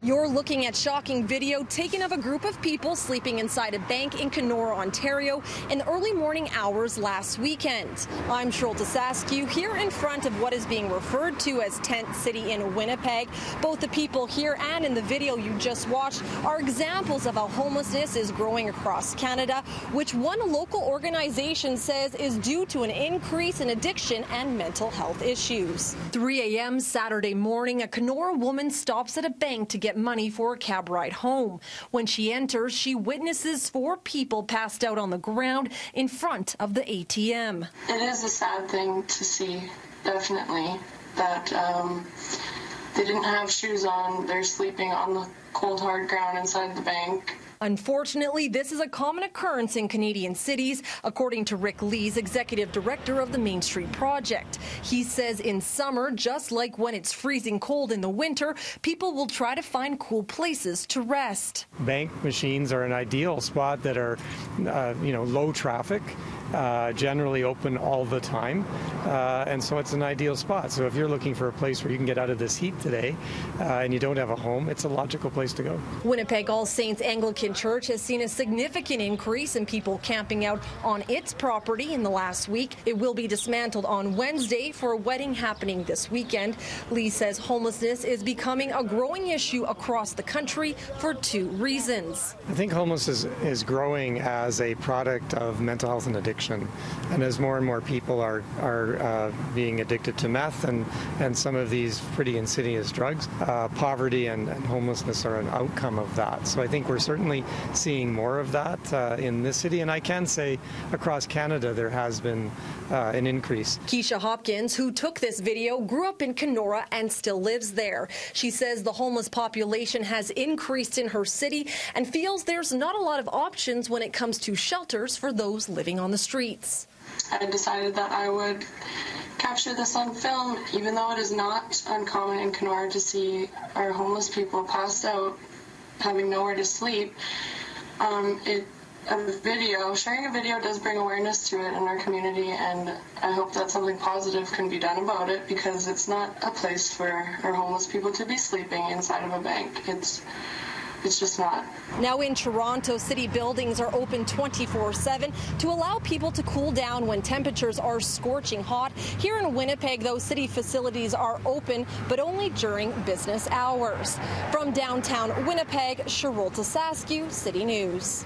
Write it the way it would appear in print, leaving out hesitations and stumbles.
You're looking at shocking video taken of a group of people sleeping inside a bank in Kenora, Ontario in the early morning hours last weekend. I'm Cheryl Askew here in front of what is being referred to as Tent City in Winnipeg. Both the people here and in the video you just watched are examples of how homelessness is growing across Canada, which one local organization says is due to an increase in addiction and mental health issues. 3 a.m. Saturday morning, a Kenora woman stops at a bank to get money for a cab ride home. When she enters, she witnesses 4 people passed out on the ground in front of the ATM. It is a sad thing to see, definitely, that they didn't have shoes on. They're sleeping on the cold, hard ground inside the bank. Unfortunately, this is a common occurrence in Canadian cities, according to Rick Lees, executive director of the Main Street Project. He says in summer, just like when it's freezing cold in the winter, people will try to find cool places to rest. Bank machines are an ideal spot that are, low traffic, generally open all the time, and so it's an ideal spot. So if you're looking for a place where you can get out of this heat today and you don't have a home, it's a logical place to go. Winnipeg All Saints Anglican Church has seen a significant increase in people camping out on its property in the last week. It will be dismantled on Wednesday for a wedding happening this weekend. Lee says homelessness is becoming a growing issue across the country for 2 reasons. I think homelessness is growing as a product of mental health and addiction, and as more and more people are being addicted to meth and some of these pretty insidious drugs, poverty and homelessness are an outcome of that. So I think we're certainly seeing more of that in this city, and I can say across Canada there has been an increase. Keisha Hopkins, who took this video, grew up in Kenora and still lives there. She says the homeless population has increased in her city and feels there's not a lot of options when it comes to shelters for those living on the streets. I decided that I would capture this on film, even though it is not uncommon in Kenora to see our homeless people passed out, having nowhere to sleep. Sharing a video does bring awareness to it in our community, and I hope that something positive can be done about it, because it's not a place for our homeless people to be sleeping inside of a bank. It's just not. Now in Toronto, city buildings are open 24/7 to allow people to cool down when temperatures are scorching hot. Here in Winnipeg, those city facilities are open, but only during business hours. From downtown Winnipeg, Cheryl Askew, City News.